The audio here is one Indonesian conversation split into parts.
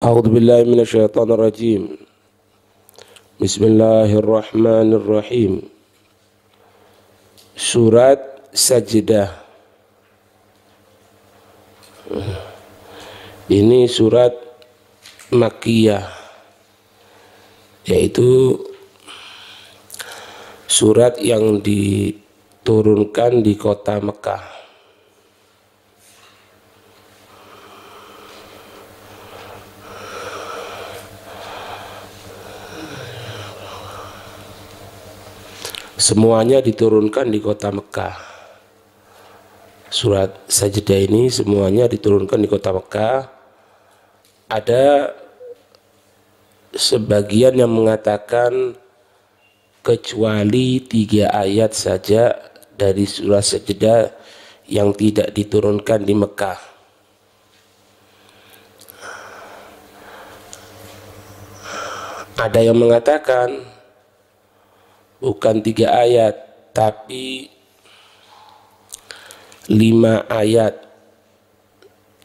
A'udzu billahi minasyaitonir rajim. Bismillahirrahmanirrahim. Surat Sajdah. Ini surat Makkiyah, yaitu surat yang diturunkan di kota Mekah. Semuanya diturunkan di kota Mekah. Surat Sajdah ini semuanya diturunkan di kota Mekah. Ada sebagian yang mengatakan kecuali 3 ayat saja dari surat Sajdah yang tidak diturunkan di Mekah. Ada yang mengatakan bukan 3 ayat, tapi 5 ayat.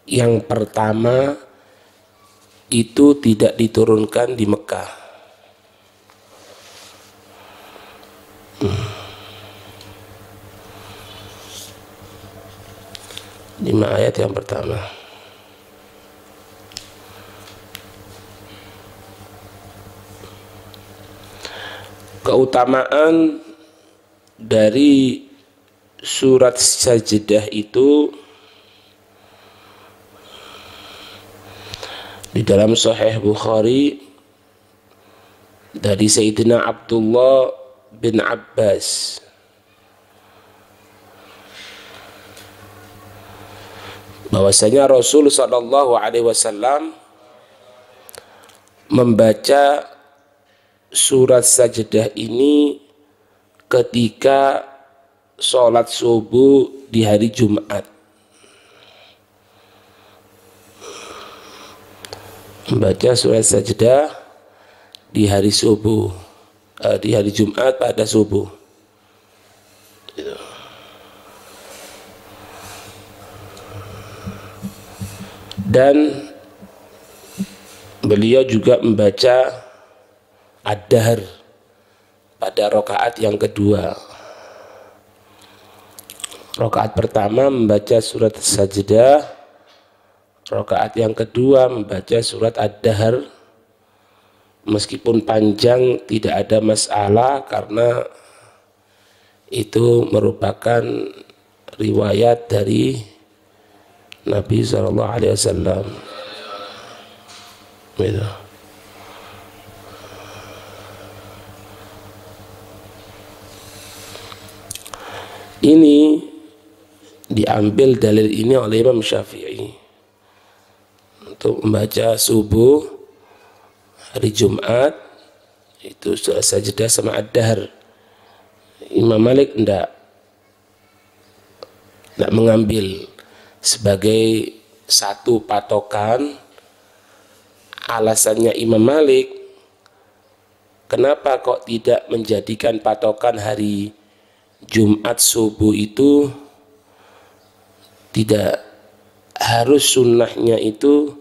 Yang pertama itu tidak diturunkan di Mekah. 5 ayat yang pertama. Keutamaan dari surat Sajdah itu di dalam Sahih Bukhari dari Sayyidina Abdullah bin Abbas bahwasanya Rasul sallallahu alaihi wasallam membaca surat Sajdah ini ketika sholat subuh di hari Jumat. Membaca surat Sajdah di hari subuh, di hari Jumat pada subuh. Dan beliau juga membaca Ad-Dahr pada rakaat yang kedua. Rakaat pertama membaca surat Sajdah, rakaat yang kedua membaca surat Ad-Dahr. Meskipun panjang tidak ada masalah karena itu merupakan riwayat dari Nabi SAW. Gitu. Ini diambil dalil ini oleh Imam Syafi'i untuk membaca subuh hari Jumat itu surat Sajdah sama Ad-Dahr. Imam Malik tidak mengambil sebagai satu patokan. Alasannya Imam Malik, kenapa kok tidak menjadikan patokan hari Jumat subuh itu tidak harus sunnahnya itu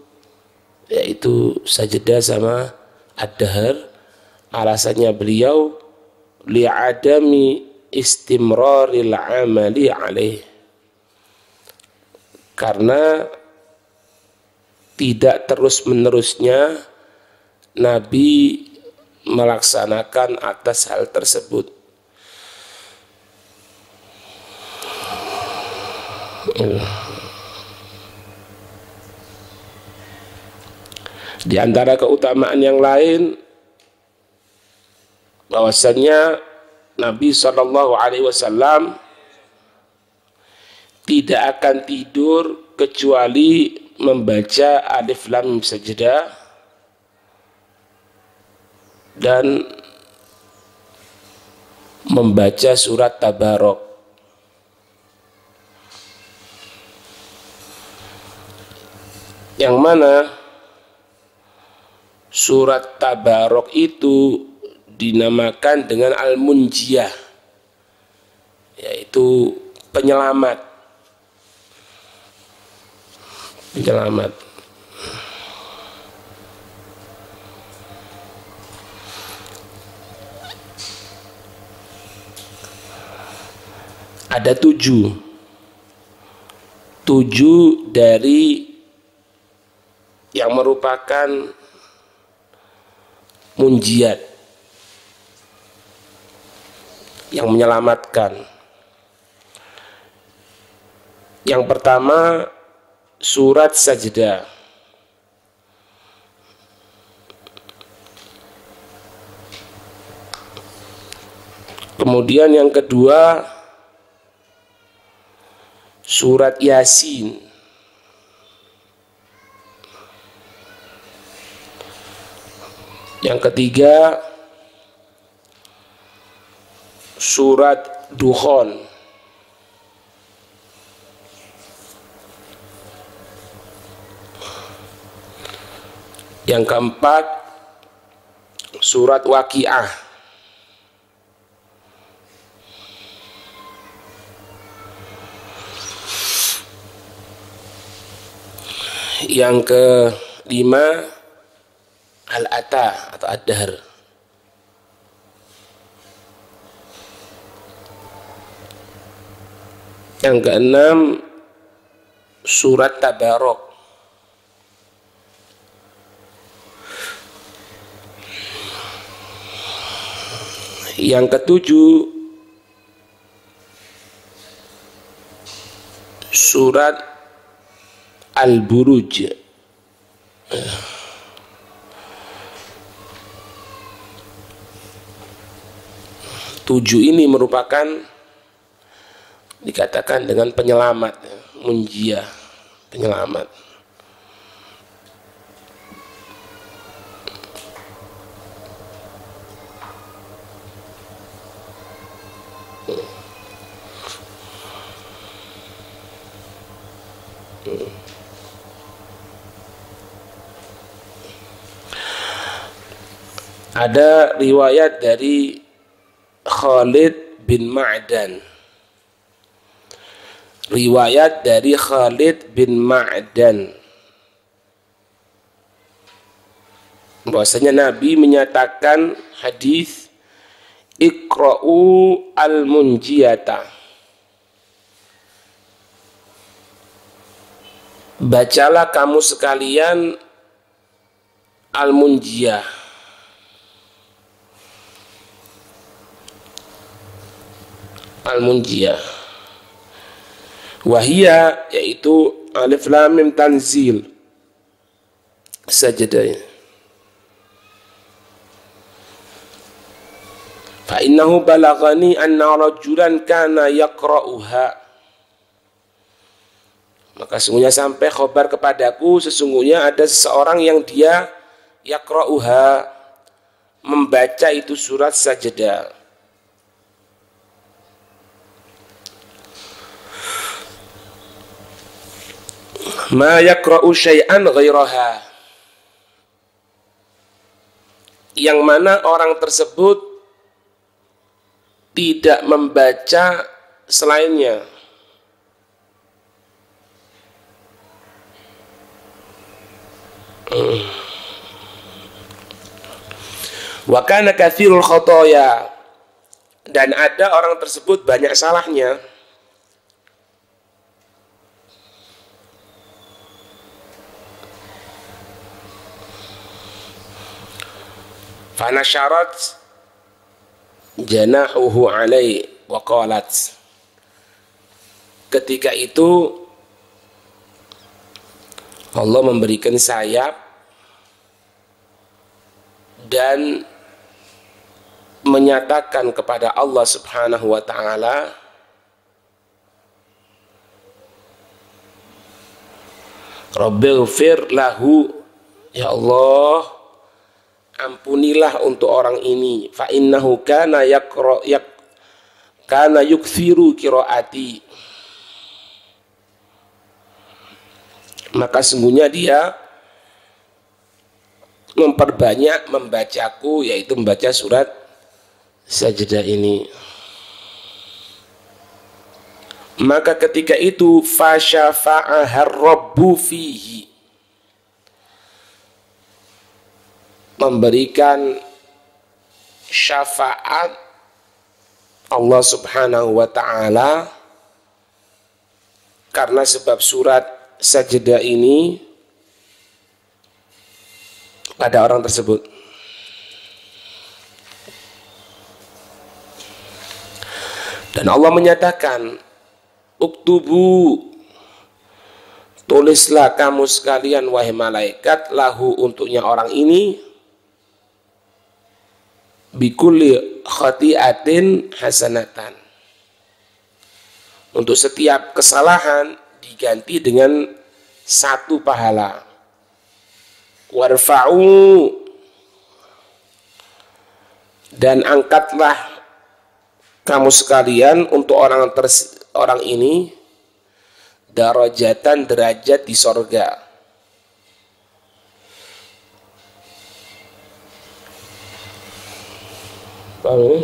yaitu Sajdah sama Ad-Dahr? Alasannya beliau li'adami istimraril amali alaih, karena tidak terus menerusnya Nabi melaksanakan atas hal tersebut. Di antara keutamaan yang lain bahwasanya Nabi SAW tidak akan tidur kecuali membaca Alif Lam Mim Sajdah dan membaca surat Tabarok. Yang mana surat Tabarok itu dinamakan dengan Al-Munjiyah, yaitu penyelamat. Ada tujuh dari yang merupakan munjiat, yang menyelamatkan. Yang pertama surat Sajdah. Kemudian yang kedua surat Yasin. Yang ketiga surat Dukhan. Yang keempat surat Waqiah. Yang kelima Al-Ata atau Ad-Dahr. Yang keenam surat Tabarok. Yang ketujuh surat Al-Buruj. Tujuh ini merupakan dikatakan dengan penyelamat, munjiah, penyelamat. Ada riwayat dari Khalid bin Ma'dan. Riwayat dari Khalid bin Ma'dan bahwasanya Nabi menyatakan hadis Iqra'u al-munjiyata. Bacalah kamu sekalian al-munjiyah. Al-munjiyah. Wahia yaitu alif lam mim tanzil. Sajdah. Fa innahu balaghani anna rajulan kana yaqra'uha. Maka sesungguhnya sampai khabar kepadaku, sesungguhnya ada seseorang yang dia yaqra'uha, membaca itu surat Sajdah. Ma yaqra'u syai'an ghairaha, yang mana orang tersebut tidak membaca selainnya. Wa kana katsirul khotoya, dan ada orang tersebut banyak salahnya. Fanasyarat janahuhu alai wa qalat. Ketika itu Allah memberikan sayap dan menyatakan kepada Allah Subhanahu wa ta'ala, Rabbighfir lahu, ya Allah, ampunilah untuk orang ini, fa innahu kana kana yukthiru qiraati, maka sungguhnya dia memperbanyak membacaku, yaitu membaca surat Sajdah ini. Maka ketika itu fasyafa'ahar rabbu fihi, memberikan syafaat Allah Subhanahu wa ta'ala karena sebab surat Sajdah ini pada orang tersebut. Dan Allah menyatakan, uktubu, tulislah kamu sekalian wahai malaikat, lahu, untuknya orang ini, bikulli khati'atin hasanatan, untuk setiap kesalahan diganti dengan satu pahala. Warfa'u, dan angkatlah kamu sekalian untuk orang ini darajatan, derajat di sorga. Paham?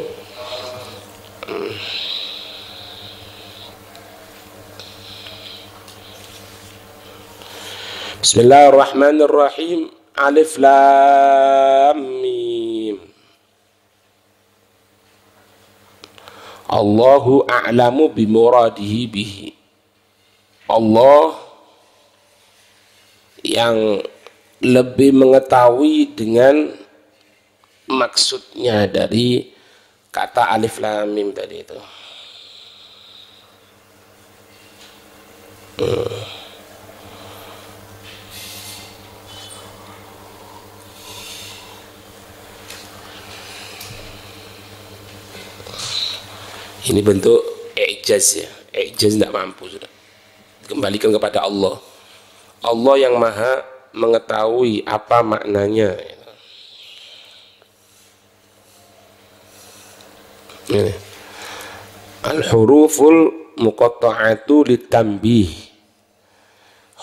Bismillahirrahmanirrahim. Alif Lam Mim. Allahu a'lamu bimuradihi bihi. Allah yang lebih mengetahui dengan maksudnya dari kata alif lam mim tadi itu. Ini bentuk i'jaz ya. I'jaz tidak mampu sudah. Kembalikan kepada Allah. Allah yang maha mengetahui apa maknanya. Ini. Al-huruful muqatta'atu litanbih.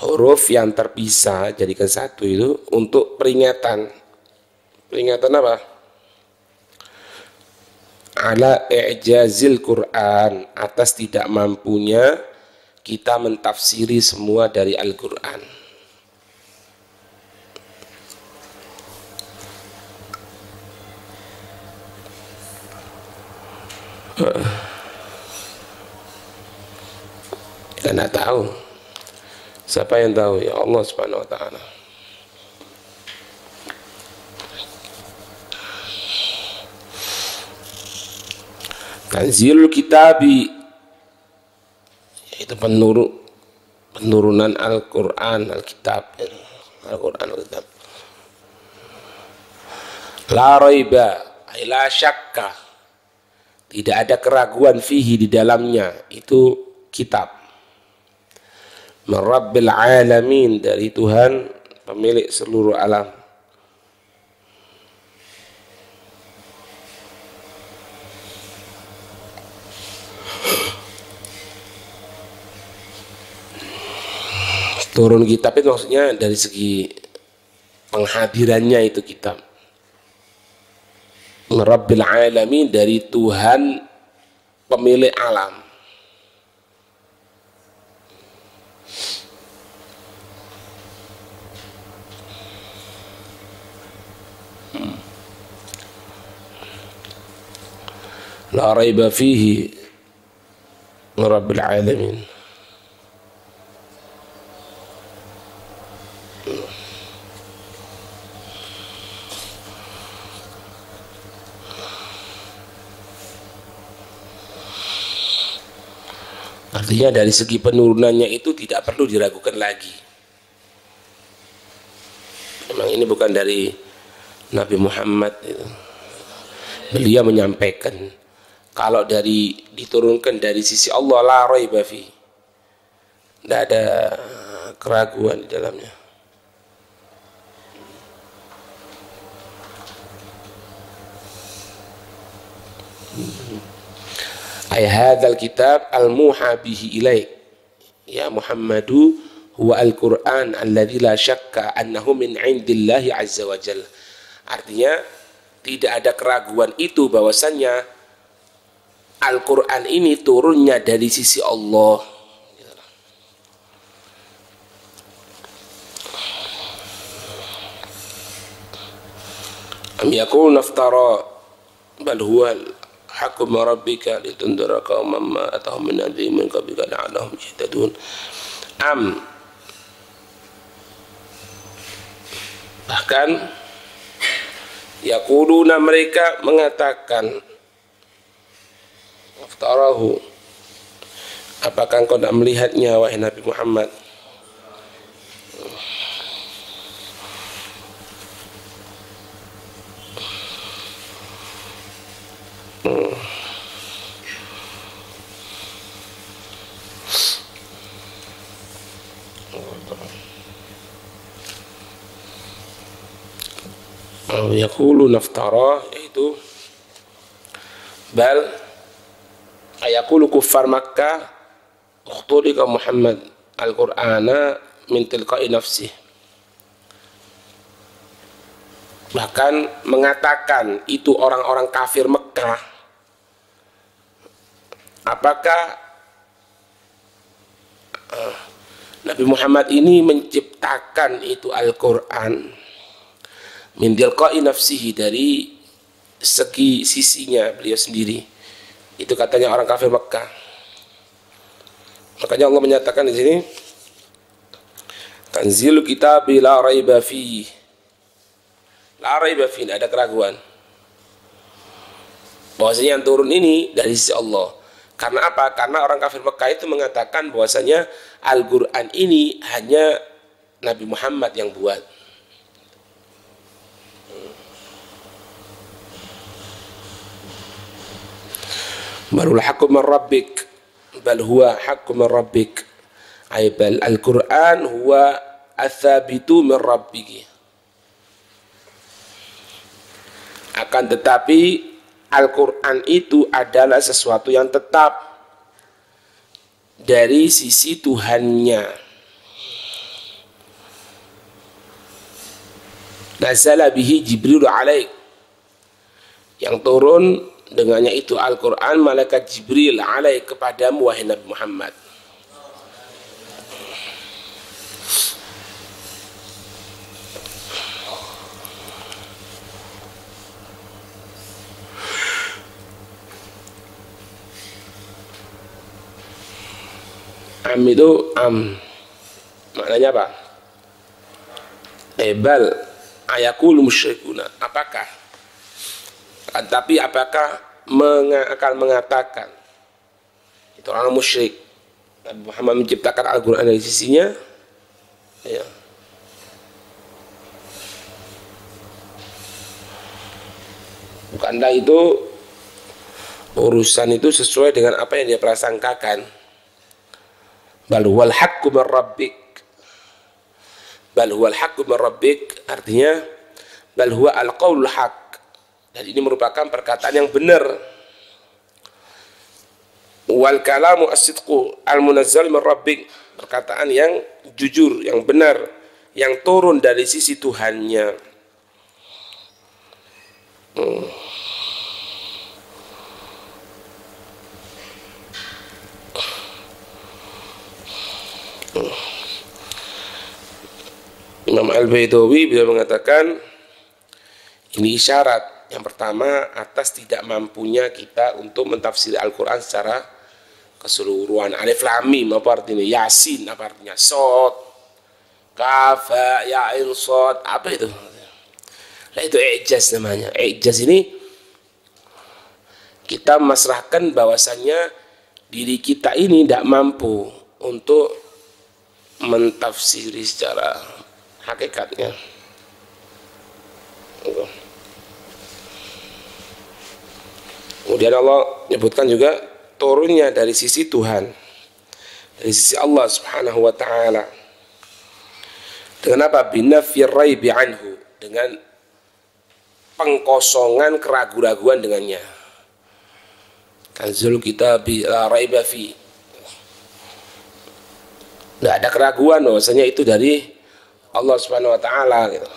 Huruf yang terpisah jadikan satu itu untuk peringatan. Peringatan apa? Ala i'jazil Quran, atas tidak mampunya kita mentafsiri semua dari Al-Quran. Kita tidak tahu. Siapa yang tahu? Ya Allah Subhanahu wa ta'ala. Tanzilul kitabi, yaitu penurunan Al-Quran, Al-Kitab, Al-Quran, Al-Kitab. La raiba, la syakka, tidak ada keraguan fihi, di dalamnya, itu kitab. Rabbil alamin, dari Tuhan pemilik seluruh alam. Turun kitab itu maksudnya dari segi penghadirannya itu kitab. Rabbil alamin, dari Tuhan pemilik alam. La raiba fihi Rabbil alamin. Artinya dari segi penurunannya itu tidak perlu diragukan lagi. Memang ini bukan dari Nabi Muhammad. Beliau menyampaikan kalau diturunkan dari sisi Allah, la raiba fi, tidak ada keraguan di dalamnya. Ay hadzal kitab al-muha bihi ilaik ya Muhammadu huwa al-Qur'an alladzi la syakka annahu min indillahi azza wa jalla. Artinya tidak ada keraguan itu bahwasannya Al-Qur'an ini turunnya dari sisi Allah. Am yakun naftara bal huwa haqqu rabbika litundira qauman ma atahum min nadhirin min qablika la'allahum yahtadun. Bahkan yaquluna, mereka mengatakan, aftarahu, apakah engkau tidak melihatnya wahai Nabi Muhammad? Yaqulu naftara, yaitu bal ayaqulu kuffar Makkah ukhtulika Muhammad al-Qur'ana min tilqa'i nafsih. Bahkan mengatakan itu orang-orang kafir Mekah, apakah Nabi Muhammad ini menciptakan itu Al-Quran min tilqa'i nafsihi, dari segi sisinya beliau sendiri. Itu katanya orang kafir Mekah. Makanya Allah menyatakan di sini, tanzilu kitabi la raiba fihi. La raiba fihi, ada keraguan. Bahwasanya yang turun ini dari sisi Allah. Karena apa? Karena orang kafir Mekah itu mengatakan bahwasanya Al-Quran ini hanya Nabi Muhammad yang buat. Barul haqqu min rabbik, bal huwa haqqu min rabbik, ay bal Al-Quran huwa atsabitu min rabbik. Akan tetapi Al-Quran itu adalah sesuatu yang tetap dari sisi Tuhannya. Nazala bihi Jibril alaik, yang turun dengannya itu Al-Quran, malaikat Jibril alaik kepadamu wahai Nabi Muhammad. Itu maknanya apa? Bal ayakul musyrikuna, apakah, tapi apakah akan mengatakan itu orang musyrik Nabi Muhammad menciptakan Al-Quran dari sisinya, ya. Bukankah itu urusan itu sesuai dengan apa yang dia prasangkakan? Bal huwal haqqu min rabbik, bal huwal haqqu min rabbik, artinya bal huwa al-qaulul haqq, dan ini merupakan perkataan yang benar. Wal kalamu as-sidqu al-munazzal min rabbik, perkataan yang jujur, yang benar, yang turun dari sisi Tuhannya. Imam Al-Baydawi beliau mengatakan ini isyarat yang pertama atas tidak mampunya kita untuk mentafsir Al-Quran secara keseluruhan. Alif Lam Mim apa artinya? Yasin apa artinya? Shad, Kaf, Ya, Ain, Shad, apa itu? Nah, itu i'jaz namanya. I'jaz ini kita memasrahkan bahwasannya diri kita ini tidak mampu untuk mentafsiri secara hakikatnya. Kemudian Allah menyebutkan juga turunnya dari sisi Tuhan, dari sisi Allah Subhanahu wa ta'ala. Dengan apa? Binafyir raibi anhu, dengan pengkosongan keraguan-raguan dengannya. Tanzilul kitabi la raiba fi, tidak ada keraguan bahwasanya itu dari Allah Subhanahu wa ta'ala gitu.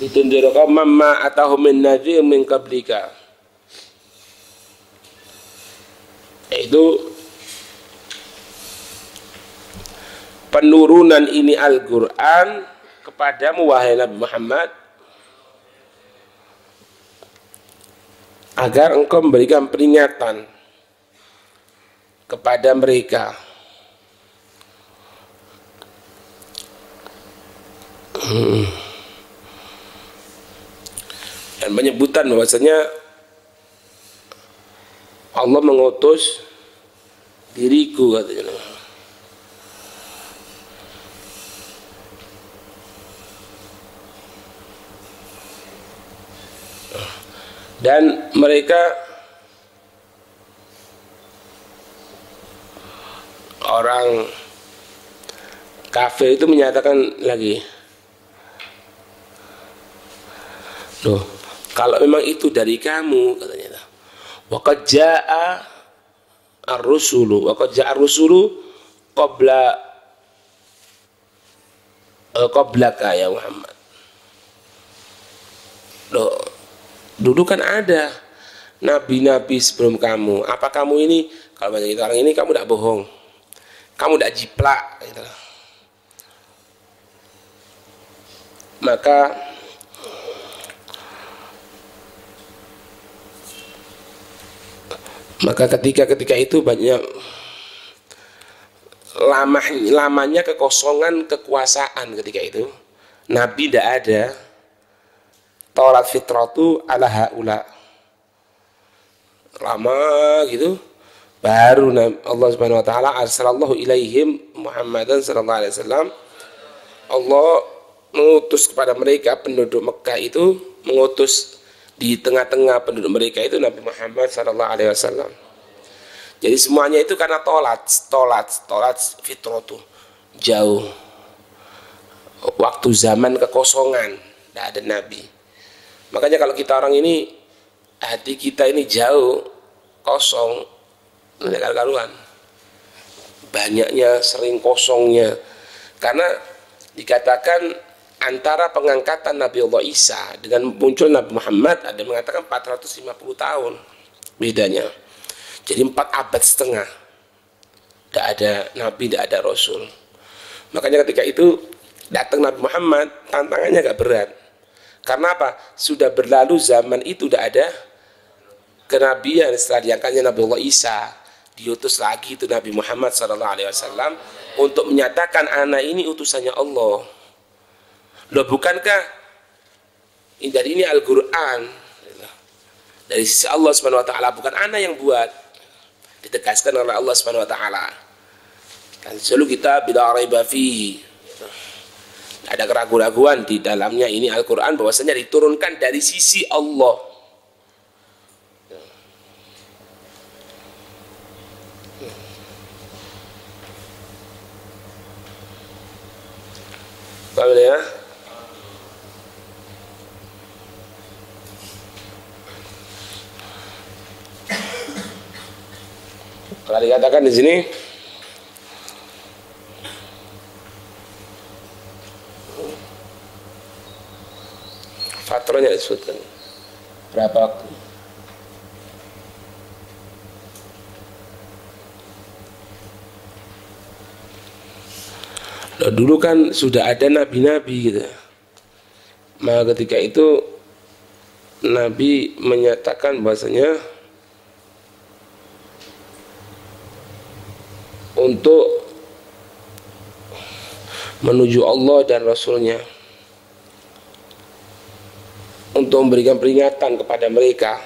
Ditundira qauman ma atahum min nadhir min qablika, itu penurunan ini Al-Quran kepadamu wahai Nabi Muhammad, agar engkau memberikan peringatan kepada mereka. Dan penyebutan bahwasanya Allah mengutus diriku, katanya. Dan mereka orang kafir itu menyatakan lagi, loh, kalau memang itu dari kamu, katanya, waqad jaa ar-rusulu qablaka ya Muhammad. Loh, dulu kan ada nabi-nabi sebelum kamu. Apa kamu ini, kalau banyak orang ini, kamu tidak bohong, kamu tidak jiplak, gitu. Maka ketika itu banyak lamanya kekosongan kekuasaan ketika itu. Nabi tidak ada. Taurat fitratu ala haula. Lama gitu, baru Allah Subhanahu wa taala arsalallahu ilaihim Muhammadan sallallahu alaihi wasallam. Allah mengutus kepada mereka penduduk Mekah itu, mengutus di tengah-tengah penduduk mereka itu Nabi Muhammad sallallahu alaihi wasallam. Jadi semuanya itu karena tolat fitratu, jauh. Waktu zaman kekosongan, tidak ada nabi. Makanya kalau kita orang ini, hati kita ini jauh, kosong, tidak karuan. Banyaknya, sering kosongnya. Karena dikatakan antara pengangkatan Nabi Allah Isa dengan muncul Nabi Muhammad, ada yang mengatakan 450 tahun bedanya. Jadi 4 abad setengah. Tidak ada Nabi, tidak ada Rasul. Makanya ketika itu datang Nabi Muhammad, tantangannya agak berat. Karena apa? Sudah berlalu zaman itu, tidak ada kenabian. Setelah diangkatnya Nabi Allah Isa, diutus lagi itu Nabi Muhammad SAW untuk menyatakan anak ini utusannya Allah. Loh, bukankah dari ini Al-Quran dari sisi Allah Subhanahu wa taala, bukan anak yang buat, ditegaskan oleh Allah Subhanahu wa taala. Dan selalu kita bila raiba fihi, ada keraguan-raguan di dalamnya ini Al-Quran, bahwasanya diturunkan dari sisi Allah. Paham ya? Kalau dikatakan di sini fatranya disebutkan berapa waktu? Loh, dulu kan sudah ada nabi-nabi gitu. Maka ketika itu Nabi menyatakan bahasanya untuk menuju Allah dan Rasulnya, untuk memberikan peringatan kepada mereka,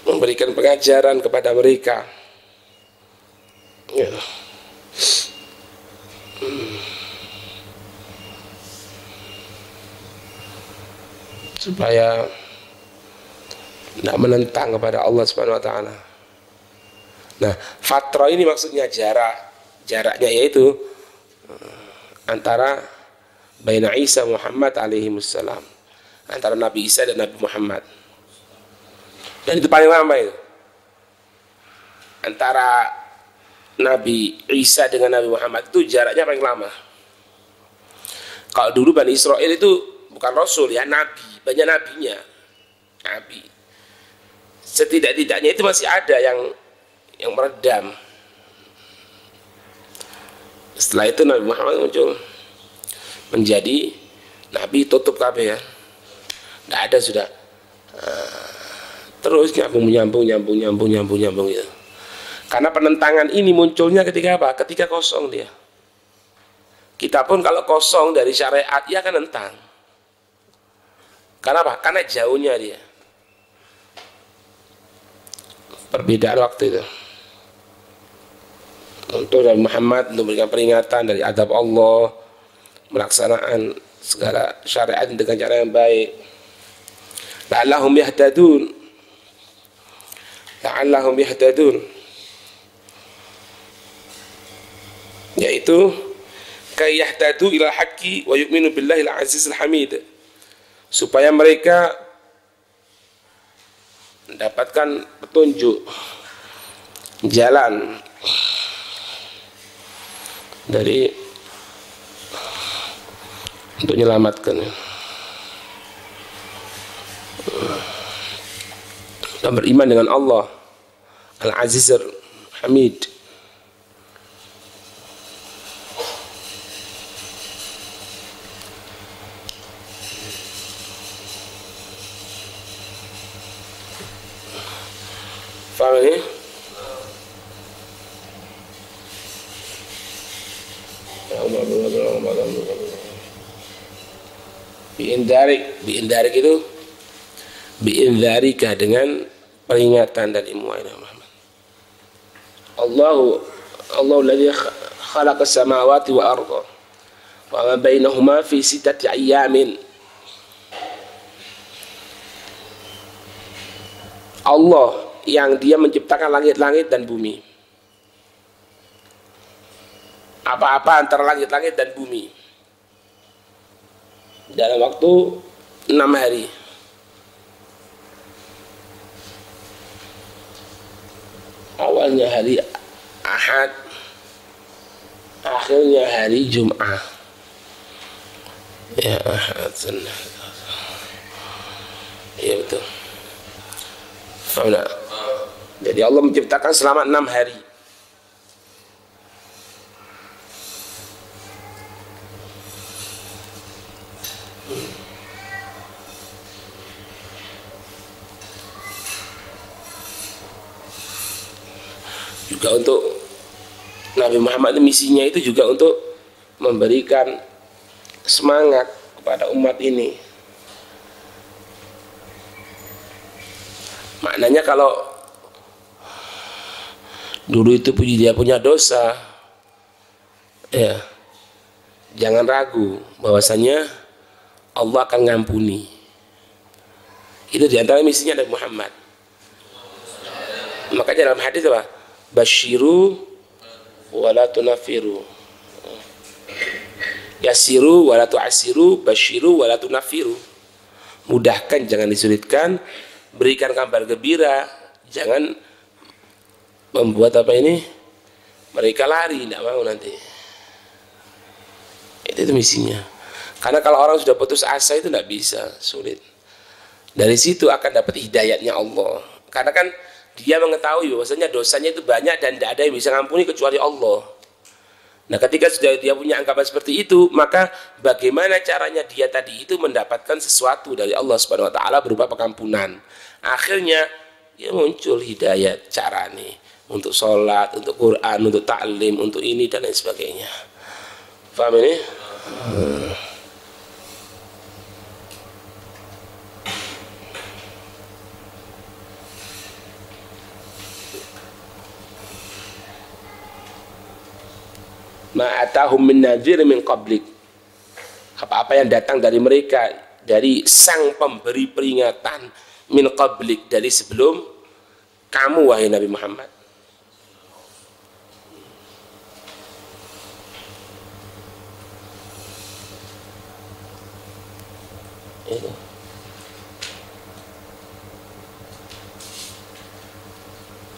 memberikan pengajaran kepada mereka, ya. Supaya tidak menentang kepada Allah Subhanahu wa taala. Nah, fatrah ini maksudnya jaraknya yaitu antara baina Isa Muhammad alaihi wassalam, antara Nabi Isa dan Nabi Muhammad. Dan itu paling lama itu. Antara Nabi Isa dengan Nabi Muhammad itu jaraknya paling lama. Kalau dulu Bani Israel itu bukan Rasul ya, Nabi, banyak nabinya. Nabi. Setidak-tidaknya itu masih ada yang meredam. Setelah itu Nabi Muhammad muncul menjadi Nabi, tutup kabeh ya, tidak ada sudah. Terus nyambung gitu. Karena penentangan ini munculnya ketika apa? Ketika kosong dia. Kita pun kalau kosong dari syariat, ya akan nentang. Karena apa? Karena jauhnya dia. Perbedaan waktu itu. Untuk Nabi Muhammad untuk memberikan peringatan dari adab Allah, melaksanakan segala syariat dengan cara yang baik. La'allahum yahtadun. La'allahum yahtadun. Yaitu kay yahtadu ila haqqi wa yu'minu billahi al-aziz al-hamid. Supaya mereka mendapatkan petunjuk jalan dari untuk menyelamatkan dan beriman dengan Allah Al-Aziz Al-Hamid. Faham ini? Biindarik itu biindarika dengan peringatan dari Muhammad. Allahu alladhi khalaqa samawati wa arda wa ma bainahuma fi sittati ayyamin. Allah yang dia menciptakan langit-langit dan bumi. Apa-apa antara langit-langit dan bumi dalam waktu 6 hari. Awalnya hari Ahad, akhirnya hari Jum'ah. Ya Ahad, ya betul. Faham tak? Jadi Allah menciptakan selama 6 hari. Juga untuk Nabi Muhammad misinya itu juga untuk memberikan semangat kepada umat ini. Maknanya kalau dulu itu dia punya dosa, ya jangan ragu bahwasanya Allah akan ngampuni. Itu diantara misinya Nabi Muhammad. Makanya dalam hadis apa? Basyiru wala tunafiru, yasiru wala tu'asiru, basyiru wala tunafiru. Mudahkan, jangan disulitkan. Berikan kabar gembira, jangan membuat apa ini mereka lari, tidak mau nanti. Itu misinya. Karena kalau orang sudah putus asa itu tidak bisa, sulit. Dari situ akan dapat hidayatnya Allah. Karena kan dia mengetahui bahwasanya dosanya itu banyak dan tidak ada yang bisa ngampuni kecuali Allah. Nah, ketika sudah dia punya anggapan seperti itu, maka bagaimana caranya dia tadi itu mendapatkan sesuatu dari Allah Subhanahu wa taala berupa pengampunan. Akhirnya ya muncul hidayat cara nih untuk sholat, untuk Quran, untuk ta'lim, untuk ini dan lain sebagainya. Paham ini? Ma'atahum min nadhir min qablik. Apa-apa yang datang dari mereka, dari sang pemberi peringatan, min qablik, dari sebelum kamu wahai Nabi Muhammad.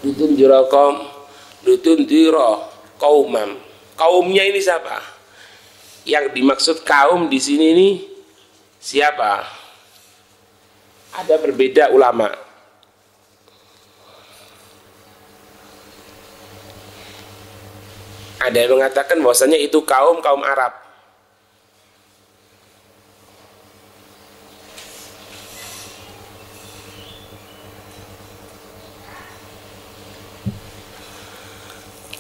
Ditundira qaumam. Kaumnya ini siapa? Yang dimaksud kaum di sini ini siapa? Ada berbeda ulama. Ada yang mengatakan bahwasanya itu kaum Arab.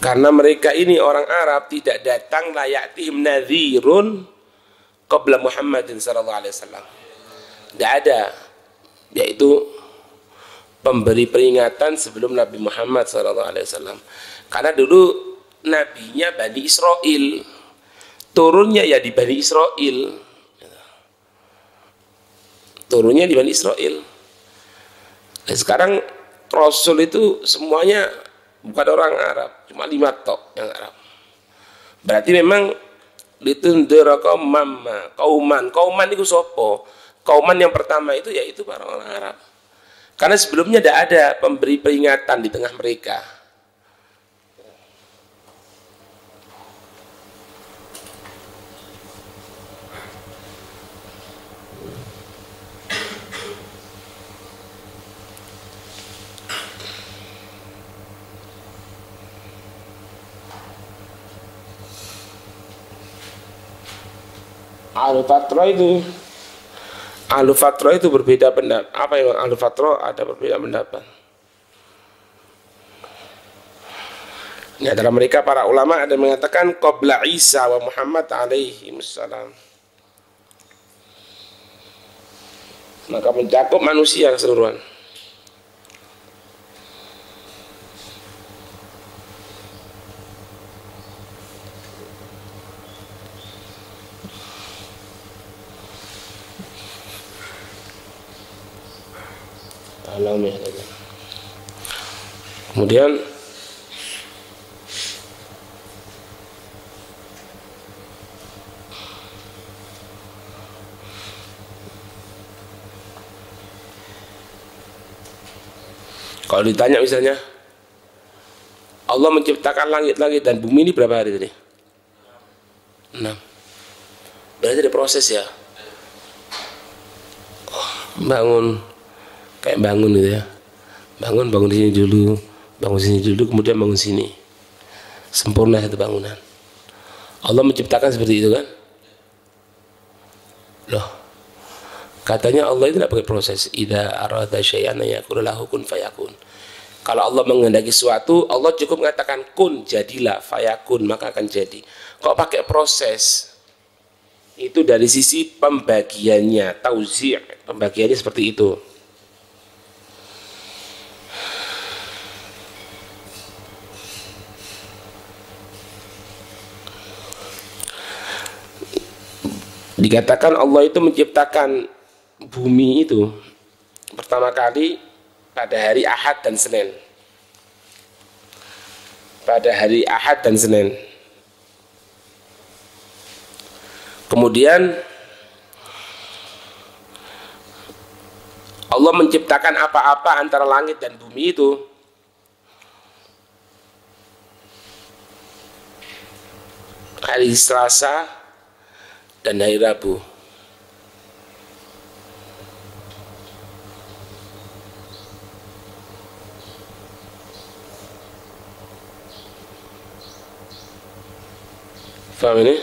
Karena mereka ini orang Arab, tidak datang la ya'tihim nadhirun qabla Muhammadin sallallahu alaihi wasallam. Tidak ada, yaitu pemberi peringatan sebelum Nabi Muhammad sallallahu alaihi wasallam. Karena dulu nabinya Bani Israel, turunnya ya di Bani Israel, turunnya di Bani Israel. Dan sekarang Rasul itu semuanya bukan orang Arab, cuma 5 tok yang Arab. Berarti memang litundira kauman itu sopo. Kauman yang pertama itu yaitu para orang Arab. Karena sebelumnya tidak ada pemberi peringatan di tengah mereka. Ahlul Fatrah itu berbeda pendapat. Apa yang Ahlul Fatrah ada berbeda pendapat. Di antara mereka para ulama ada yang mengatakan qabla Isa wa Muhammad alaihi wassalam. Maka mencakup manusia keseluruhan. Kemudian kalau ditanya misalnya Allah menciptakan langit-langit dan bumi ini berapa hari tadi? 6. Berarti ada proses ya. Bangun kayak bangun gitu ya. Bangun di sini dulu, bangun sini dulu, kemudian bangun sini. Sempurna satu bangunan. Allah menciptakan seperti itu kan? Loh, katanya Allah itu tidak pakai proses. Idza arada syai'an yaqulu lahu kun fayakun. Kalau Allah menghendaki sesuatu, Allah cukup mengatakan kun, jadilah, fayakun, maka akan jadi. Kok pakai proses? Itu dari sisi pembagiannya, tauzi', pembagiannya seperti itu. Dikatakan Allah itu menciptakan bumi itu pertama kali pada hari Ahad dan Senin. Pada hari Ahad dan Senin. Kemudian Allah menciptakan apa-apa antara langit dan bumi itu hari Selasa dan hari Rabu. Faham ini?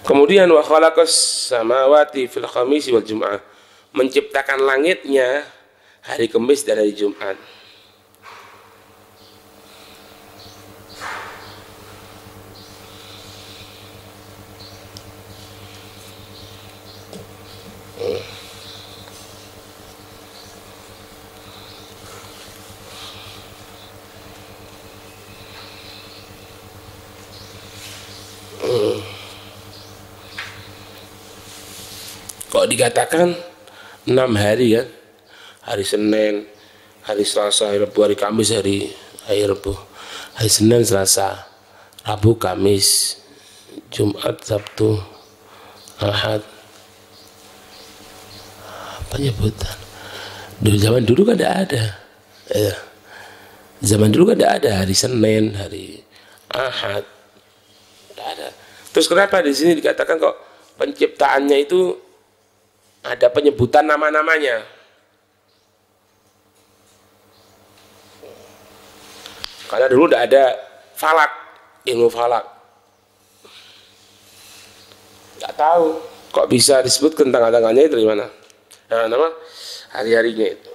Kemudian wa khalaqas samawati fil khamisi wal jum'ah, menciptakan langitnya hari Kamis dan hari Jumat. Kok dikatakan 6 hari kan? Hari Senin, hari Selasa, hari Rabu, hari Kamis, hari Rabu, hari Senin, Selasa, Rabu, Kamis, Jumat, Sabtu, Ahad. Apa nyebutan? Zaman dulu kan tidak ada. Ya. Zaman dulu kan tidak ada hari Senin, hari Ahad, tidak ada. Terus kenapa di sini dikatakan kok penciptaannya itu ada penyebutan nama-namanya? Karena dulu tidak ada falak, ilmu falak. Nggak tahu kok bisa disebutkan tanggal-tanggalnya itu dari mana. Nah, nama hari-harinya itu.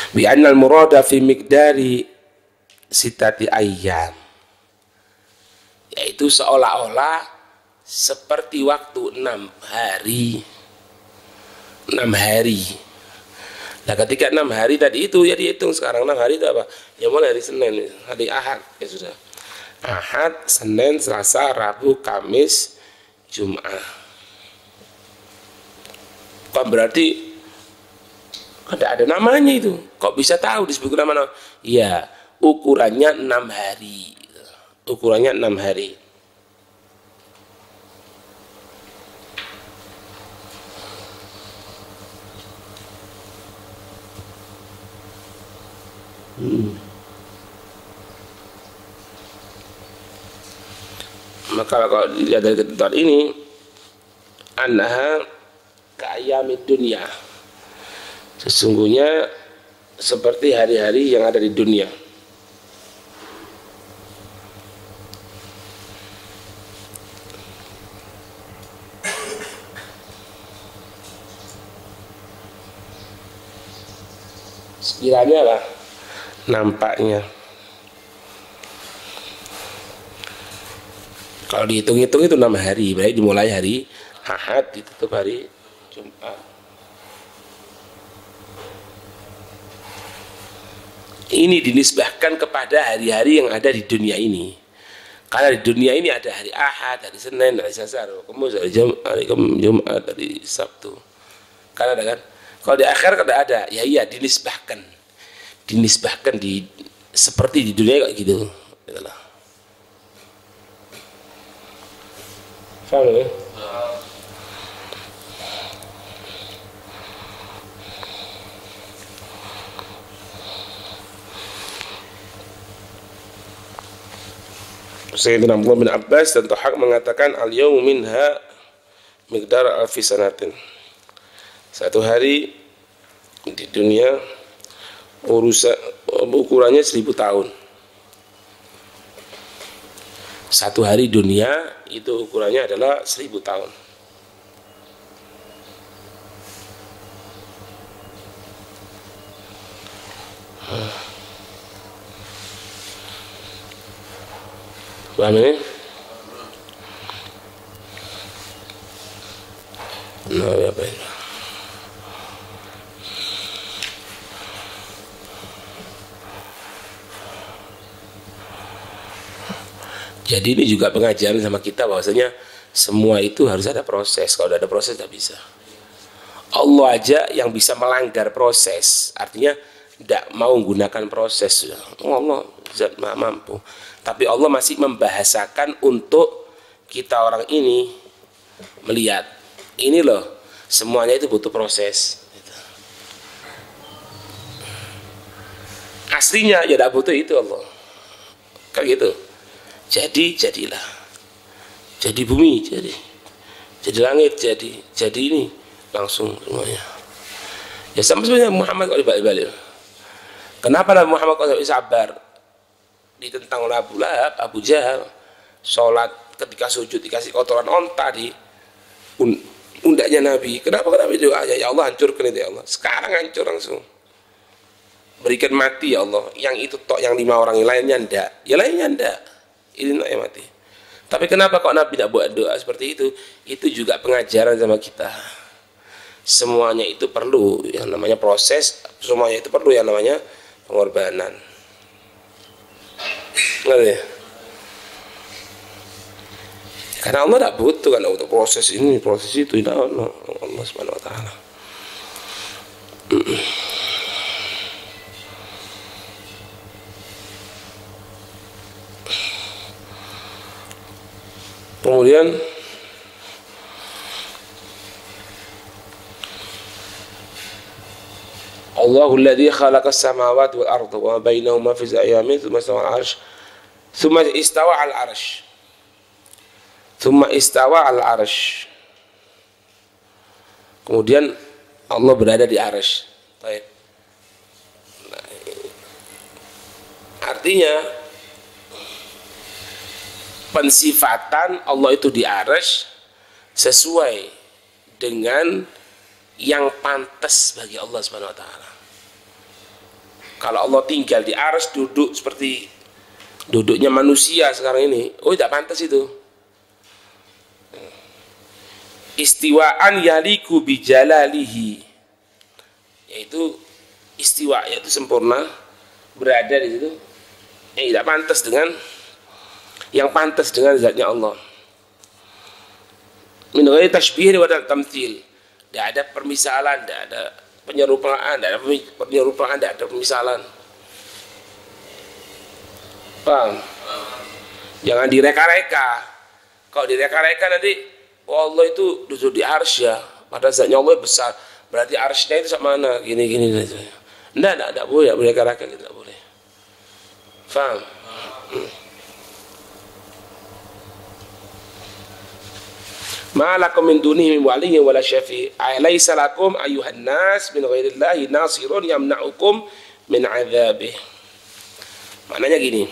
Bi annal murada fi miqdari sitati ayyam, yaitu seolah-olah seperti waktu 6 hari. 6 hari. Nah ketika 6 hari tadi itu ya dihitung sekarang 6 hari itu apa? Ya mulai hari Senin, hari Ahad ya sudah. Ahad, Senin, Selasa, Rabu, Kamis, Jumat. Kok berarti ada namanya itu? Kok bisa tahu disebut nama? Iya, ukurannya 6 hari. Ukurannya 6 hari. Maka kalau dilihat dari ketentuan ini, annaha ka'ayyamid dunya, sesungguhnya seperti hari-hari yang ada di dunia. Sekiranya lah nampaknya. Kalau dihitung-hitung itu 6 hari, baik dimulai hari Ahad ditutup hari Jumat. Ini dinisbahkan kepada hari-hari yang ada di dunia ini. Karena di dunia ini ada hari Ahad, hari Senin, hari Selasa, hari Kamis, hari Jumat, hari Sabtu. Karena ada kan? Kalau di akhir kada ada, ya iya dinisbahkan di seperti di dunia kayak gitu. Itulah. Faham ya? Sayyidina Abdullah bin Abbas dan Tuhaq mengatakan al-yawmu minha miqdar alfi sanatin. Satu hari di dunia ukurannya 1000 tahun. Satu hari dunia itu ukurannya adalah 1000 tahun. Paham ini? Nah, apa ini? Jadi ini juga pengajaran sama kita bahwasanya semua itu harus ada proses. Kalau tidak ada proses tidak bisa. Allah aja yang bisa melanggar proses, artinya tidak mau menggunakan proses. Allah zat maha mampu. Tapi Allah masih membahasakan untuk kita orang ini melihat. Ini loh, semuanya itu butuh proses. Aslinya ya tidak butuh itu Allah. Kayak gitu. Jadilah. Jadi bumi, jadi langit, jadi ini langsung semuanya. Ya sama sebenarnya Muhammad kok dibalik-balik. Kenapa Nabi Muhammad kok sabar ditentang oleh Abu Lahab, Abu Jahal, sholat ketika sujud dikasih kotoran onta di undaknya Nabi. Kenapa Nabi doa ya Allah hancurkan itu ya Allah. Sekarang hancur langsung. Berikan mati ya Allah. Yang itu tok, yang 5 orang yang lainnya ndak. Ya lainnya ndak. Ini yang mati. Tapi kenapa kok Nabi tidak buat doa seperti itu? Itu juga pengajaran sama kita. Semuanya itu perlu yang namanya proses. Semuanya itu perlu yang namanya pengorbanan. Ngerti ya? Karena Allah tidak butuh kan untuk proses ini, proses itu. Tidak Allah Subhanahu Wa Taala. Kemudian Allahul ladzi khalaqas samawati wal arda wa bainahuma fi ayamin tsumma istawa 'al 'arsy tsumma istawa 'al 'arsy. Kemudian Allah berada di 'arsy. Baik. Artinya pensifatan Allah itu di arsy sesuai dengan yang pantas bagi Allah Subhanahu wa taala. Kalau Allah tinggal di arsy duduk seperti duduknya manusia sekarang ini, oh tidak pantas itu. Istiwaan yaliku bijalalihi, yaitu istiwa, yaitu sempurna, berada di situ, yang tidak pantas dengan yang pantas dengan zatnya Allah. Min ghairi tashbih wa tamtsil. Tidak ada permisalan, tidak ada penyerupaan, tidak ada pemisalan. Paham? Jangan direka-reka. Kalau direka-reka nanti Allah itu duduk di arsy ya, pada zatnya Allah besar, berarti arsy-nya itu sama mana? Gini-gini. Tidak boleh direka-reka, tidak boleh. Paham? Ma lakum min dunihi min waliyyin wala syafi' alaysa lakum ayyuhan nas min ghairillahi nasirun yamna'ukum min 'adzabih. Maknanya gini,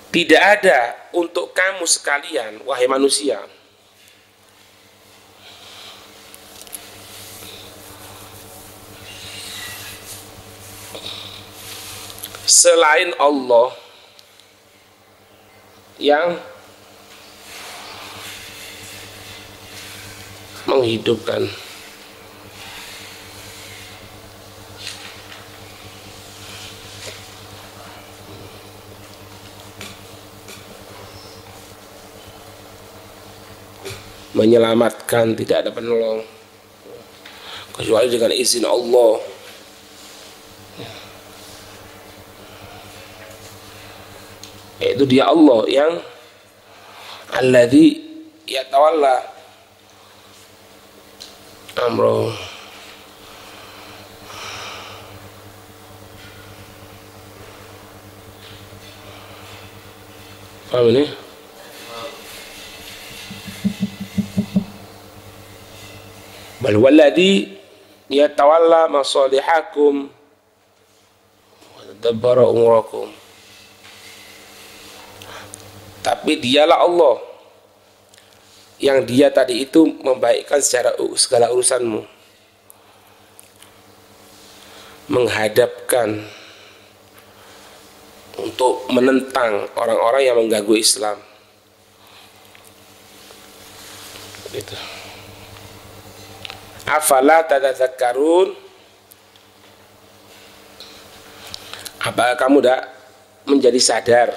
tidak ada untuk kamu sekalian wahai manusia selain Allah yang menghidupkan. Menyelamatkan, tidak ada penolong kecuali dengan izin Allah. Yaitu dia Allah yang alladzi yatawalla amro. Paham ini? Bal walladzi yatawalla masalihakum wa dabbara umurakum. Tapi dialah Allah yang dia tadi itu membaikkan secara segala urusanmu, menghadapkan untuk menentang orang-orang yang mengganggu Islam. Gitu. Afala tadzakkarun? Apakah kamu tidak menjadi sadar?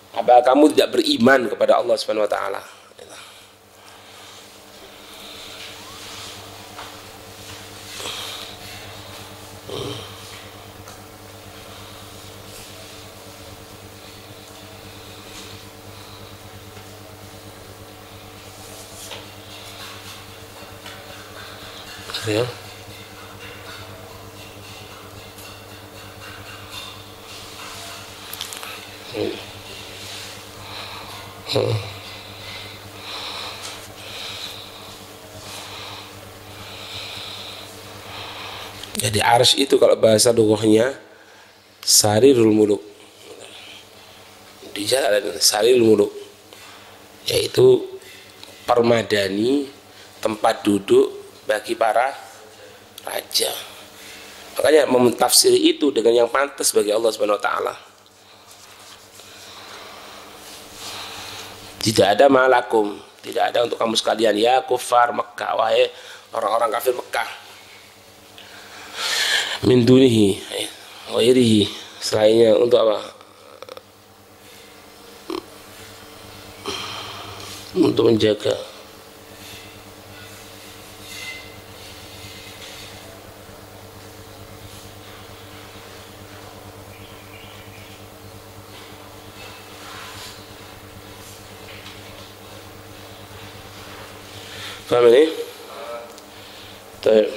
Apakah kamu tidak beriman kepada Allah Subhanahu wa taala? Ya. Jadi arsy itu kalau bahasa lughahnya sarirul muluk, di jalan sarirul muluk, yaitu permadani tempat duduk bagi para raja. Makanya mentafsiri itu dengan yang pantas bagi Allah Subhanahu wa taala. Tidak ada malakum, tidak ada untuk kamu sekalian ya kufar Mekah, wahai orang-orang kafir Mekah, min dunihi ghairihi, selainnya untuk apa? Untuk menjaga. Paham ini? Baik.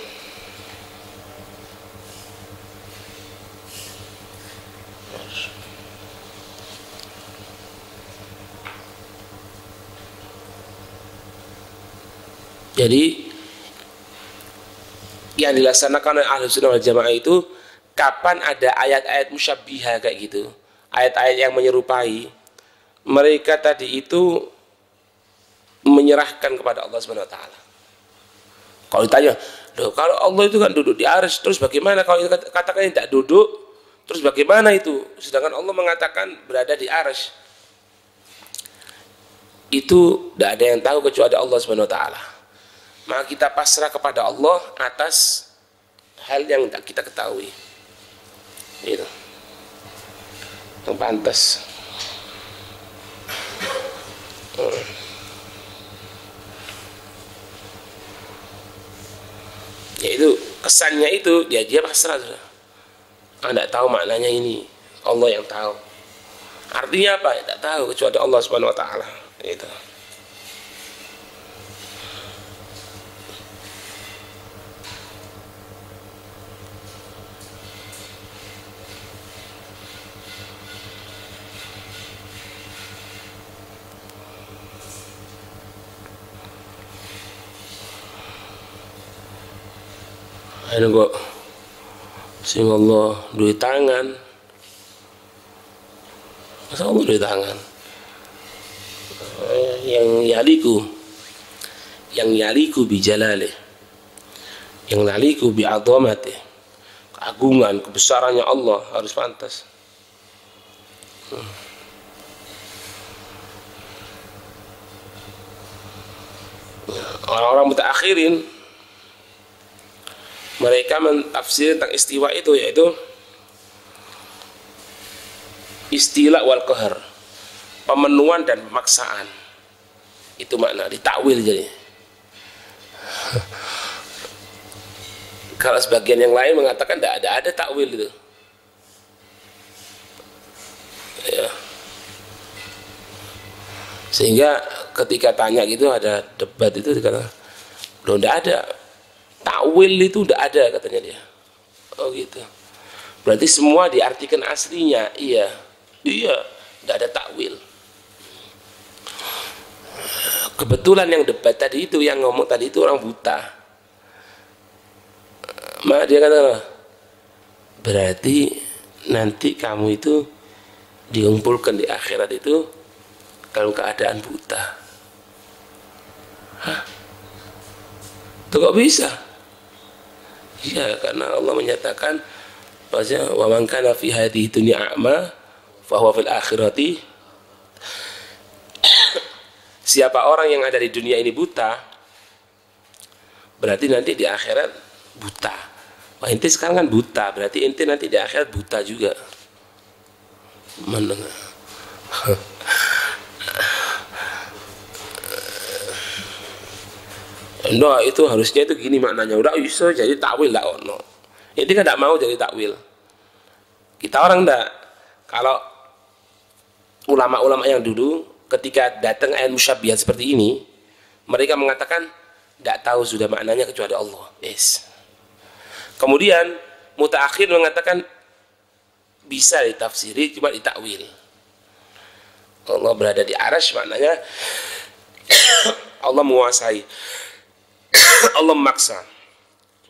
Jadi yang dilaksanakan oleh Ahlus Sunnah wal Jamaah itu kapan ada ayat-ayat musyabbiha kayak gitu, ayat-ayat yang menyerupai, mereka tadi itu menyerahkan kepada Allah Subhanahu wa taala. Kalau ditanya, loh, kalau Allah itu kan duduk di arsy, terus bagaimana kalau katakan tidak duduk, terus bagaimana itu? Sedangkan Allah mengatakan berada di arsy. Itu tidak ada yang tahu kecuali Allah Subhanahu wa taala. Maka kita pasrah kepada Allah atas hal yang tidak kita ketahui. Itu yang pantas. Ya itu kesannya itu dia pasrah sudah. Tidak tahu maknanya ini, Allah yang tahu. Artinya apa? Tidak tahu kecuali Allah Subhanahu wa taala. Itu. Ini kok sing Allah duit tangan, masa Allah duit tangan? Yang yaliku bi jalalih, yang yaliku bi adhamatih, keagungan kebesarannya Allah harus pantas. Orang-orang mutaakhirin mereka mentafsir tentang istiwa itu, yaitu istilah wal qahr, pemenuhan dan pemaksaan. Itu makna ditakwil jadi. Kalau sebagian yang lain mengatakan tidak ada takwil itu. Ya. Sehingga ketika tanya gitu ada debat itu dikatakan, loh tidak ada. Takwil itu udah ada katanya dia. Oh gitu. Berarti semua diartikan aslinya. Iya, tidak ada takwil. Kebetulan yang debat tadi itu, yang ngomong tadi itu orang buta. Maka dia kata, berarti nanti kamu itu dikumpulkan di akhirat itu dalam keadaan buta. Hah? Itu kok bisa? Ya, karena Allah menyatakan bahwasanya wa man kana fi hadhihi dunya a'ma fa huwa fil akhirati, siapa orang yang ada di dunia ini buta, berarti nanti di akhirat buta. Wah, inti sekarang kan buta, berarti inti nanti di akhirat buta juga. Mendengar. Nah, itu harusnya itu gini maknanya. Udah bisa jadi takwil lah ono. Ini kan tidak mau jadi takwil. Kita orang enggak. Kalau ulama-ulama yang dulu ketika datang ayat musyabbihat seperti ini, mereka mengatakan tidak tahu sudah maknanya kecuali Allah. Yes. Kemudian mutaakhir mengatakan bisa ditafsiri cuma ditakwil. Allah berada di arsy maknanya Allah menguasai. Allah memaksa,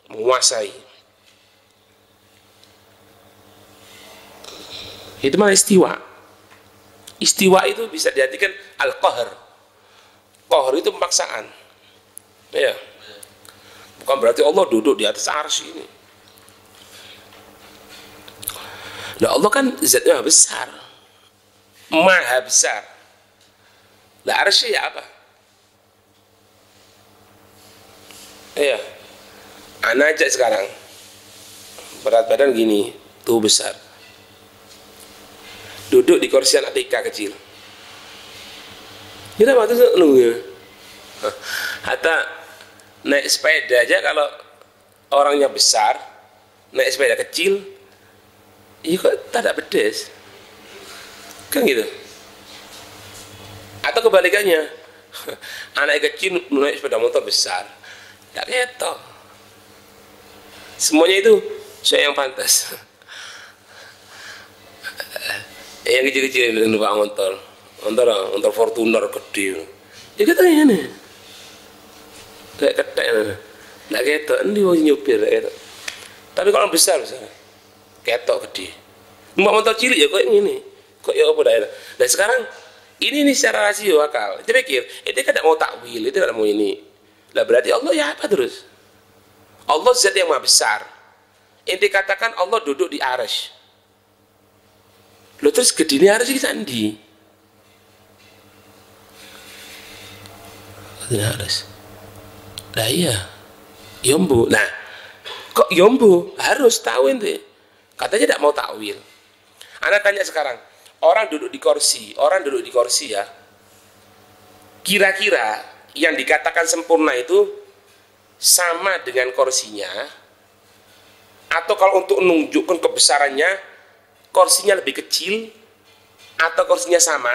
menguasai. Itu mana istiwa. Istiwa itu bisa diartikan al-qahr. Qahr itu pemaksaan. Ya. Bukan berarti Allah duduk di atas arsy ini. Nah, Allah kan zatnya besar. Maha besar. Lah arsy ya apa? Iya, anak aja sekarang berat badan gini, tuh besar, duduk di kursi anak TK kecil. Kita waktu itu nunggu. Hatta naik sepeda aja kalau orangnya besar, naik sepeda kecil, iya kok tak ada pedes, kan gitu. Atau kebalikannya, anak kecil naik sepeda motor besar. Tak ketok. Semuanya itu saya yang pantas. Yang kecil-kecil yang numpak motor Fortuner gede. Ya katanya nih. Kayak ketek. Tak ketok, ini mau nyupir. Tapi kalau besar. ketok gede. Mbak motor cilik ya kok ini. Kok ya apa daerah. Dan sekarang ini nih secara rasio akal. Dia pikir, itu kan tidak mau takwil, itu tidak mau ini. Lah berarti Allah ya apa terus? Allah zat yang maha besar. Ente katakan Allah duduk di arsy. Loh terus gedine arsy iki sandi? Di arsy. Lah iya. Yombo. Nah, kok yombo? Harus tahu ente. Katanya tidak mau takwil. Anda tanya sekarang, orang duduk di kursi ya. Kira-kira yang dikatakan sempurna itu sama dengan kursinya, atau kalau untuk menunjukkan kebesarannya, kursinya lebih kecil, atau kursinya sama,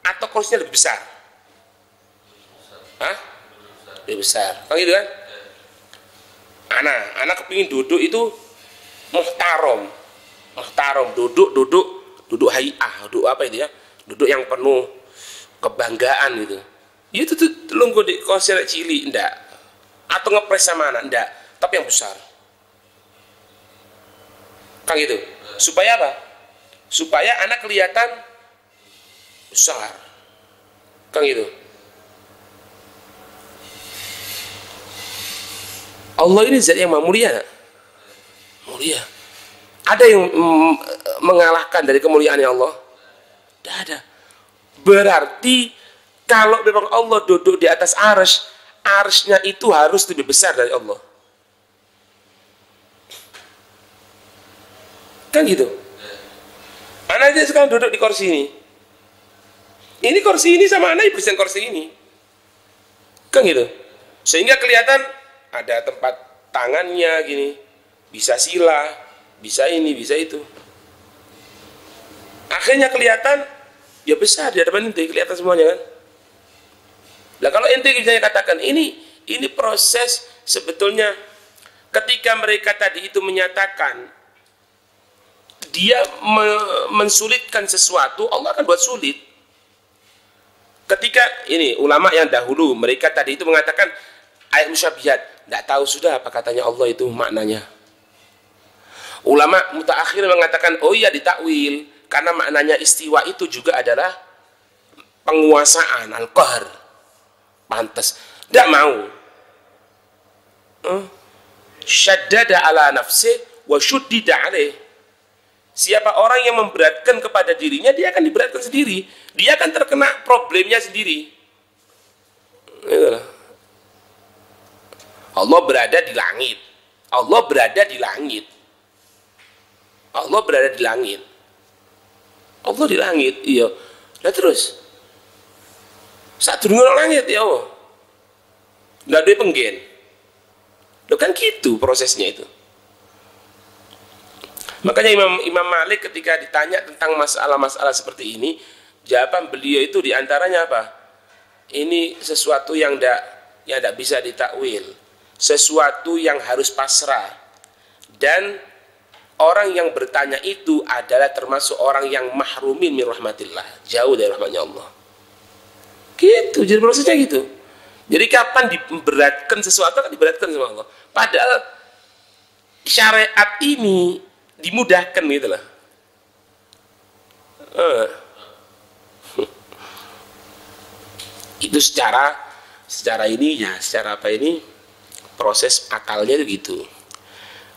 atau kursinya lebih besar? Hah? Lebih besar. Kan gitu kan? Anak kepingin duduk itu muhtarom, duduk hayah, duduk apa itu ya? Duduk yang penuh kebanggaan gitu. Itu tuh lungguh di kursi cilik enggak, atau ngepres sama anak enggak, tapi yang besar. Kan gitu. Supaya apa? Supaya anak kelihatan besar. Kan gitu. Allah ini zat yang mulia. Mulia. Ada yang mengalahkan dari kemuliaan Allah? Tidak ada. Berarti kalau memang Allah duduk di atas arsy, arsy-nya itu harus lebih besar dari Allah. Kan gitu. Anak aja sekarang duduk di kursi ini. Ini kursi ini sama anak berisian kursi ini. Kan gitu. Sehingga kelihatan ada tempat tangannya gini. Bisa sila, bisa ini, bisa itu. Akhirnya kelihatan ya besar di hadapan ente, kelihatan semuanya kan. Nah kalau ente misalnya katakan ini proses sebetulnya ketika mereka tadi itu menyatakan dia mensulitkan sesuatu, Allah akan buat sulit. Ketika ini ulama yang dahulu mereka tadi itu mengatakan ayat musyabihat, tidak tahu sudah apa katanya Allah itu maknanya. Ulama mutaakhir mengatakan oh iya ditakwil karena maknanya istiwa itu juga adalah penguasaan, al-qahr. Pantas tidak mau. Syaddada ala nafsi wa syuddida alaih. Siapa orang yang memberatkan kepada dirinya, dia akan diberatkan sendiri. Dia akan terkena problemnya sendiri. Allah berada di langit. Allah berada di langit. Allah berada di langit. Allah di langit, iya. Nah terus, saat durung langit ya Allah. Nggak ada penggen. Loh kan gitu prosesnya itu. Makanya Imam Malik ketika ditanya tentang masalah-masalah seperti ini, jawaban beliau itu diantaranya apa? Ini sesuatu yang tidak bisa ditakwil, sesuatu yang harus pasrah. Dan orang yang bertanya itu adalah termasuk orang yang mahrumin min rahmatillah, jauh dari rahmatnya Allah. Gitu, jadi prosesnya gitu. Jadi kapan diberatkan sesuatu kan diberatkan sama Allah. Padahal syariat ini dimudahkan gitu lah. Itu secara ini ya, secara apa ini proses akalnya itu gitu.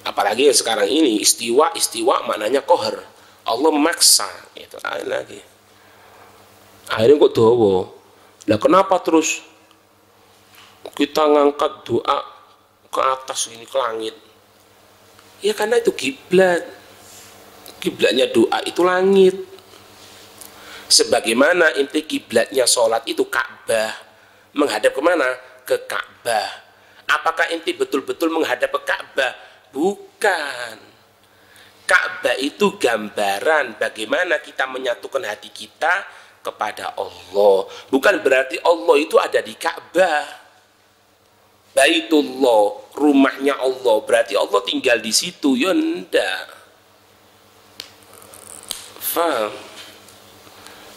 Apalagi yang sekarang ini istiwa maknanya qahr. Allah memaksa itu lagi. Akhirnya kok dowo. Lah kenapa terus kita ngangkat doa ke atas ini ke langit? Ya karena itu kiblat. Kiblatnya doa itu langit. Sebagaimana inti kiblatnya sholat itu Ka'bah. Menghadap kemana? Ke Ka'bah. Apakah inti betul-betul menghadap ke Ka'bah? Bukan. Ka'bah itu gambaran bagaimana kita menyatukan hati kita kepada Allah. Bukan berarti Allah itu ada di Ka'bah. Baitullah, rumahnya Allah, berarti Allah tinggal di situ. Ya ndak. Faham?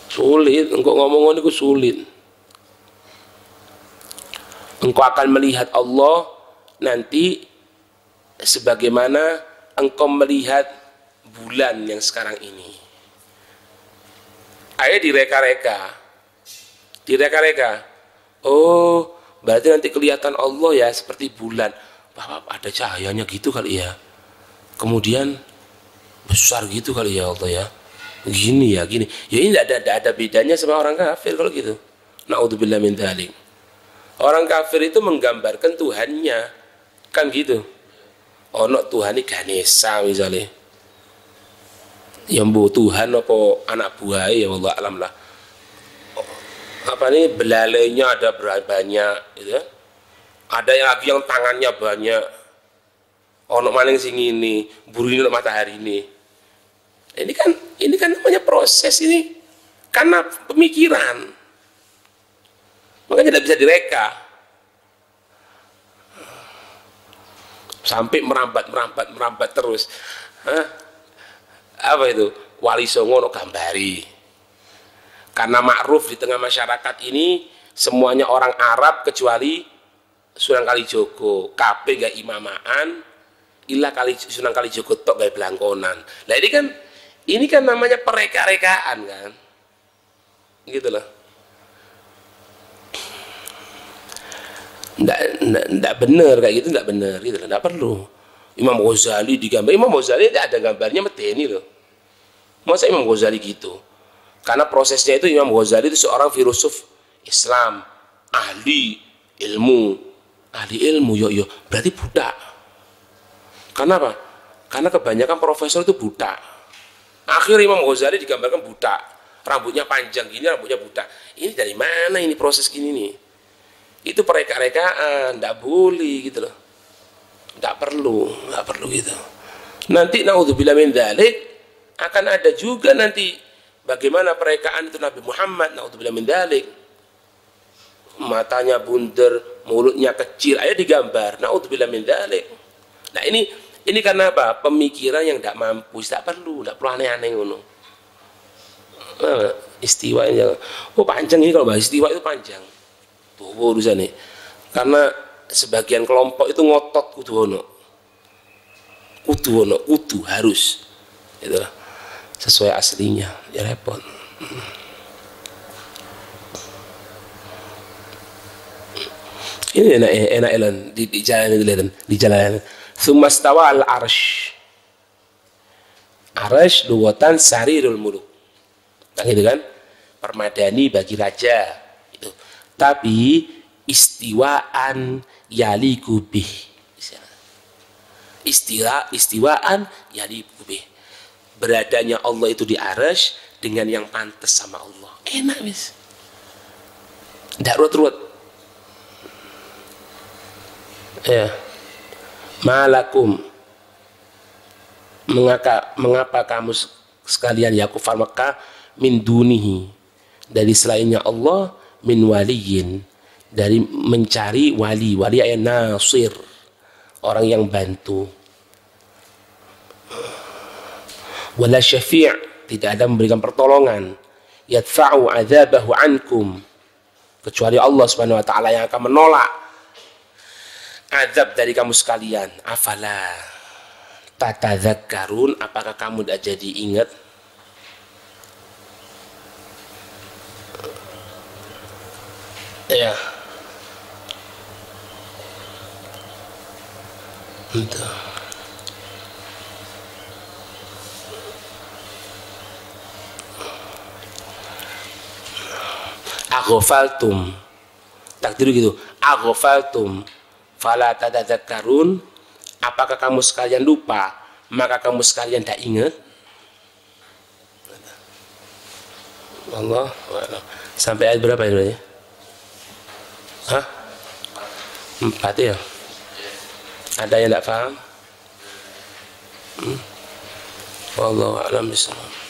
Sulit, engkau ngomong itu sulit. Engkau akan melihat Allah nanti sebagaimana engkau melihat bulan yang sekarang ini. Ayo direka-reka. Oh, berarti nanti kelihatan Allah ya seperti bulan. Bapak ada cahayanya gitu kali ya. Kemudian besar gitu kali ya Allah ya. Gini ya, gini. Ya ini tidak ada bedanya sama orang kafir kalau gitu. Na'udzubillah min dzalik. Orang kafir itu menggambarkan Tuhannya. Kan gitu. Ono Tuhan ini Ganesha misalnya. Ya mbu Tuhan apa anak buah ya Allah alam lah. Apa nih belalainya ada banyak gitu ya. Ada yang lagi yang tangannya banyak. Ono maling sing ini, buru ini matahari ini. Ini kan namanya proses ini. Karena pemikiran. Makanya tidak bisa direka. Sampai merambat terus. Hah? Apa itu? Wali Songo no gambari. Karena ma'ruf di tengah masyarakat ini semuanya orang Arab kecuali Sunan Kalijogo. Kabeh gak imamaan, ilah Sunan Kalijogo tok gak belangkonan. Nah ini kan namanya pereka-rekaan kan. Gitu loh. Nggak bener kayak gitu, nggak bener gitu loh. Nggak perlu. Imam Ghazali digambar. Imam Ghazali tidak ada gambarnya meteni loh. Masa Imam Ghazali gitu? Karena prosesnya itu Imam Ghazali itu seorang filosof Islam, ahli ilmu yo berarti buta. Karena apa? Karena kebanyakan profesor itu buta. Akhirnya Imam Ghazali digambarkan buta, rambutnya panjang gini, rambutnya buta. Ini dari mana ini proses gini nih? Itu pereka-rekaan, tidak boleh gitu loh. Tidak perlu gitu. Nanti naudzubillah min dzalik akan ada juga nanti. Bagaimana perekaan itu Nabi Muhammad, naudzubillah min dzalik. Matanya bunder, mulutnya kecil, ayo digambar, naudzubillah min dzalik. Nah ini karena apa? Pemikiran yang tidak mampu, tidak perlu aneh-aneh ngono. Istiwa ini, oh panjang ini kalau bahas istiwa itu panjang. Tuh urusan nih. Karena sebagian kelompok itu ngotot kudu harus. Itu sesuai aslinya, ya repot. Ini enak di jalan di jalan. Tsumma stawa al arsh. Arsh luwatan sarirul muluk. Nah, gitu kan? Permadani bagi raja. Itu. Tapi istiwaan yaliku bih. Istiwaan yaliku bih. Beradanya Allah itu di arasy dengan yang pantas sama Allah. Enak wis. Tidak ruwet-ruwet. Ya. Malakum. Mengapa kamu sekalian ya kufar Makkah min dunihi, dari selainnya Allah, min waliyin, dari mencari wali ayat nasir, orang yang bantu. Wala syafi', tidak ada memberikan pertolongan, yadfa'u adzabahu ankum, kecuali Allah Subhanahu wa taala yang akan menolak azab dari kamu sekalian. Afala tatadzakkarun, apakah kamu tidak jadi ingat? Ya. Entah. Aghfaltum, takdir gitu. Aghfaltum fala tatadzakkarun, apakah kamu sekalian lupa maka kamu sekalian tidak ingat? Allah sampai ayat berapa ya? Hah? 4 ya? Ada yang tidak paham? Wallahu a'lam bishawab.